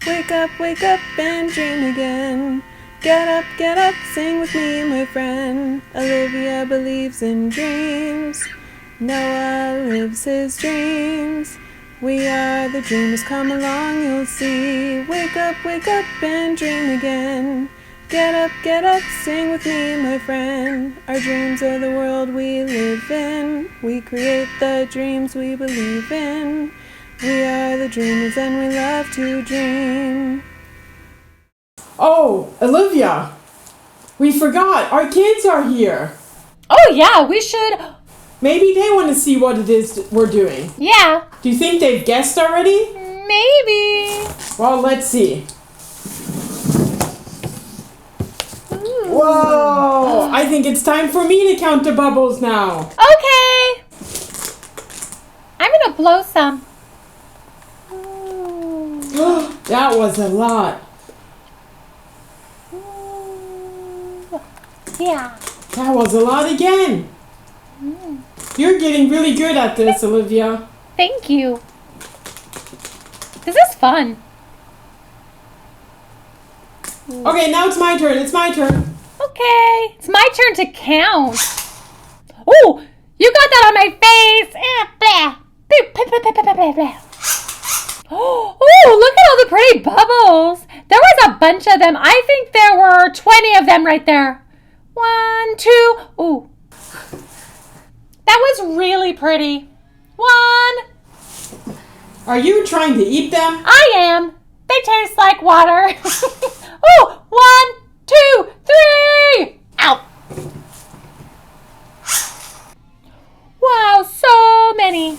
wake up and dream again. Get up, sing with me, my friend. Olivia believes in dreams. Noah lives his dreams. We are the dreamers, come along, you'll see. Wake up and dream again. Get up, sing with me, my friend. Our dreams are the world we live in. We create the dreams we believe in. We are the dreamers and we love to dream. Oh, Olivia, we forgot. Our kids are here. Oh, yeah, we should. Maybe they want to see what it is we're doing. Yeah. Do you think they've guessed already? Maybe. Well, let's see. Ooh. Whoa! I think it's time for me to count the bubbles now. Okay. I'm going to blow some. That was a lot. Yeah. That was a lot again. You're getting really good at this, Olivia. Thank you. This is fun. Okay, now it's my turn. Okay. It's my turn to count. Oh, you got that on my face. Oh, look at all the pretty bubbles. There was a bunch of them. I think there were 20 of them right there. 1, 2. Ooh. That was really pretty. 1. Are you trying to eat them? I am. They taste like water. Oh, 1, 2, 3. Ow. Wow, so many.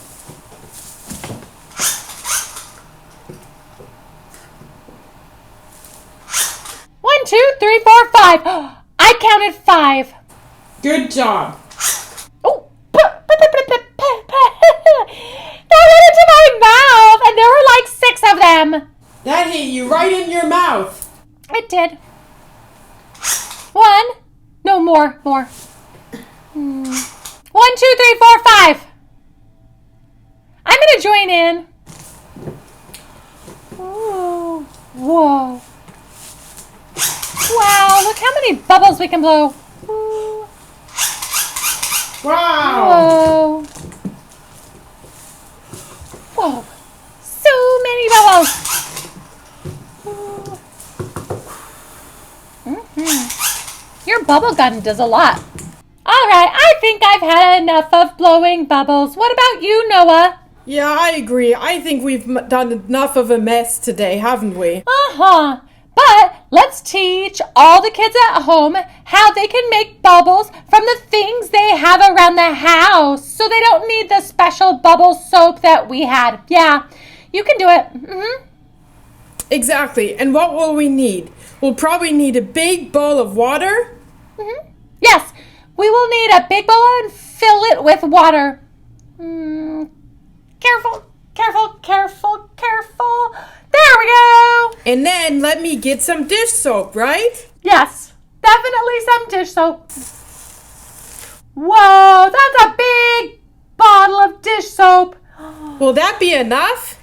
1, 2, 3, 4, 5. I counted 5. Good job. Oh, that went into my mouth, and there were like 6 of them. That hit you right in your mouth. It did. 1. No, more. 1, 2, 3, 4, 5. I'm gonna join in. Ooh. Whoa. Wow, look how many bubbles we can blow. Ooh. Wow. Whoa. Whoa. So many bubbles. Your bubble gun does a lot. All right, I think I've had enough of blowing bubbles. What about you, Noah? Yeah, I agree. I think we've done enough of a mess today, haven't we? Uh-huh. But let's teach all the kids at home how they can make bubbles from the things they have around the house, so they don't need the special bubble soap that we had. Yeah, you can do it. Exactly. And what will we need? We'll probably need a big bowl of water. Yes, we will need a big bowl and fill it with water. Careful. There we go. And then let me get some dish soap, right? Yes, definitely some dish soap. Whoa, that's a big bottle of dish soap. Will that be enough?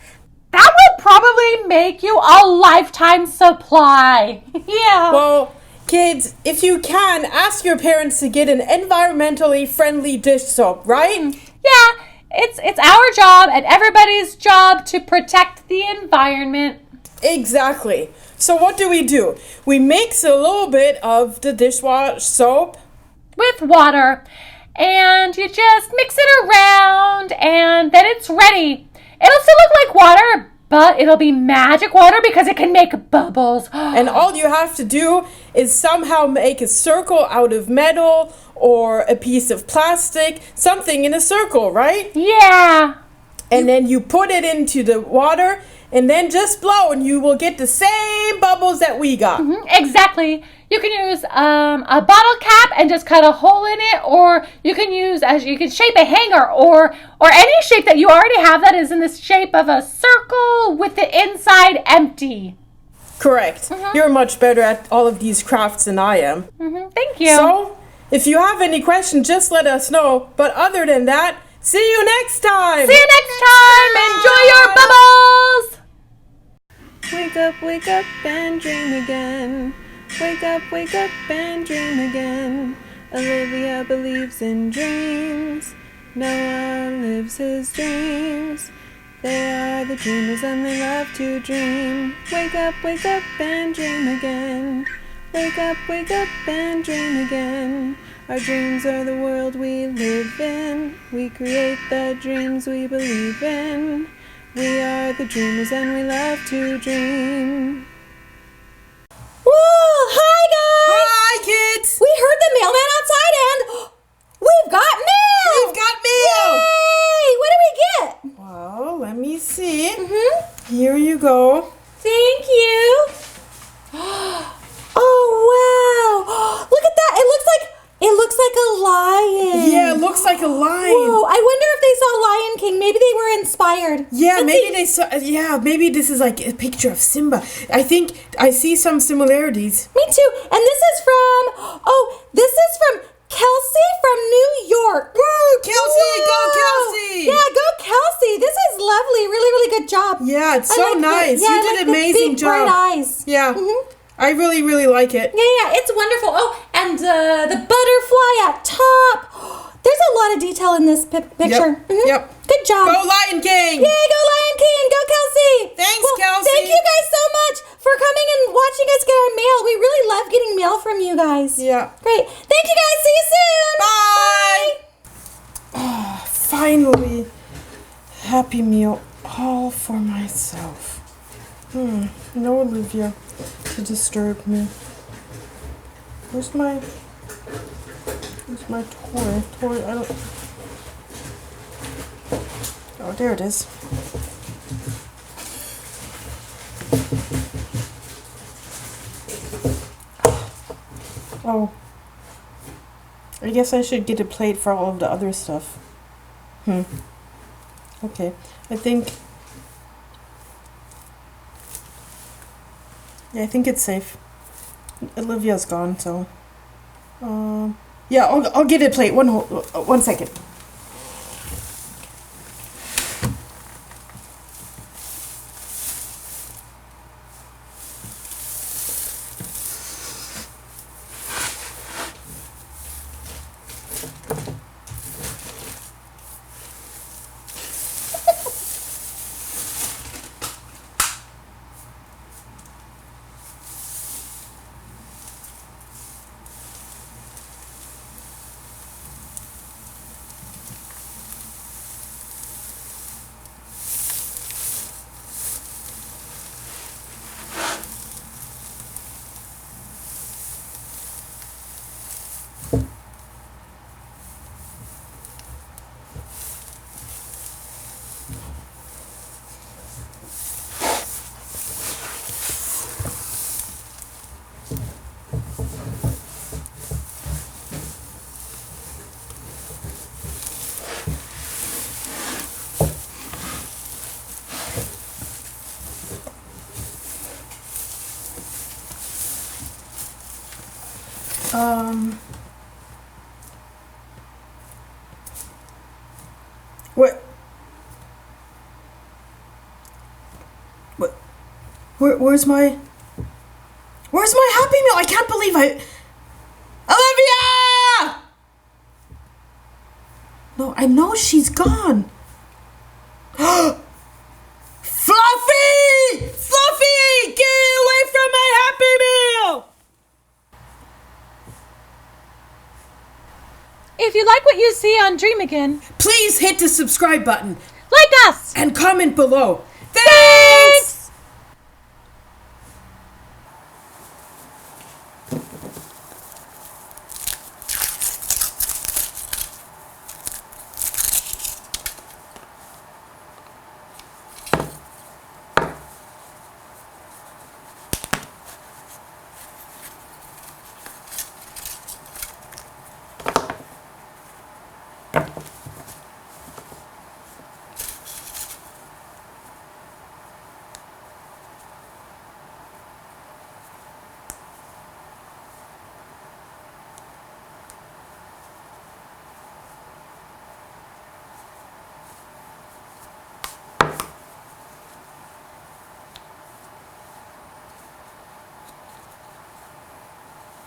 That will probably make you a lifetime supply. Yeah. Well, kids, if you can, ask your parents to get an environmentally friendly dish soap, right? Yeah, it's our job and everybody's job to protect the environment. Exactly. So what do? We mix a little bit of the dishwash soap With water. And you just mix it around and then it's ready. It'll still look like water, but it'll be magic water because it can make bubbles. and all you have to do is somehow make a circle out of metal or a piece of plastic, something in a circle, right? Yeah. And then you put it into the water and then just blow and you will get the same bubbles that we got. Exactly. You can use a bottle cap and just cut a hole in it, or you can shape a hanger or any shape that you already have that is in the shape of a circle with the inside empty. Correct. You're much better at all of these crafts than I am. Thank you. So, if you have any questions, just let us know. But other than that, see you next time. See you next time. Enjoy your bubbles. wake up and dream again. Wake up and dream again. Olivia believes in dreams. Noah lives his dreams. They are the dreamers and they love to dream. Wake up and dream again. Wake up and dream again. Our dreams are the world we live in. We create the dreams we believe in. We are the dreamers and we love to dream. Whoa! Hi, guys! Hi, kids! We heard the mailman outside and we've got mail! We've got mail! Yay! What do we get? Well, let me see. Mm-hmm. Here you go. Thank you. Oh, wow. Look at that. It looks like a lion. Yeah, it looks like a lion. Whoa, I wonder if they saw Lion King. Maybe they were inspired. Yeah, Let's maybe see. they saw. Yeah, maybe this is like a picture of Simba. I think I see some similarities. Me too. And this is from Kelsey from New York. Woo, Kelsey, go Whoa. Kelsey! Yeah, go Kelsey. This is lovely. Really, really good job. Yeah, it's I so like nice. I You did like an amazing the big, job. bright eyes. Yeah, Mhm. I really, really like it. Yeah, it's wonderful. Oh, and the butterfly at top. There's a lot of detail in this picture. Yep, yep. Good job. Go Lion King! Yay, go Lion King. Go Kelsey. Thanks, Kelsey. Thank you guys so much for coming and watching us get our mail. We really love getting mail from you guys. Yeah. Great. Thank you guys. See you soon. Bye. Finally, Happy Meal all for myself. No Olivia to disturb me. Where's my toy? I don't. Oh, there it is. Oh. I guess I should get a plate for all of the other stuff. Okay. I think it's safe. Olivia's gone, so yeah, I'll get a plate. One second. What? Where's my Happy Meal? I can't believe Olivia! No, I know she's gone. Fluffy! Fluffy! Get away from my Happy Meal! If you like what you see on Dream Again, Please hit the subscribe button like us! and comment below.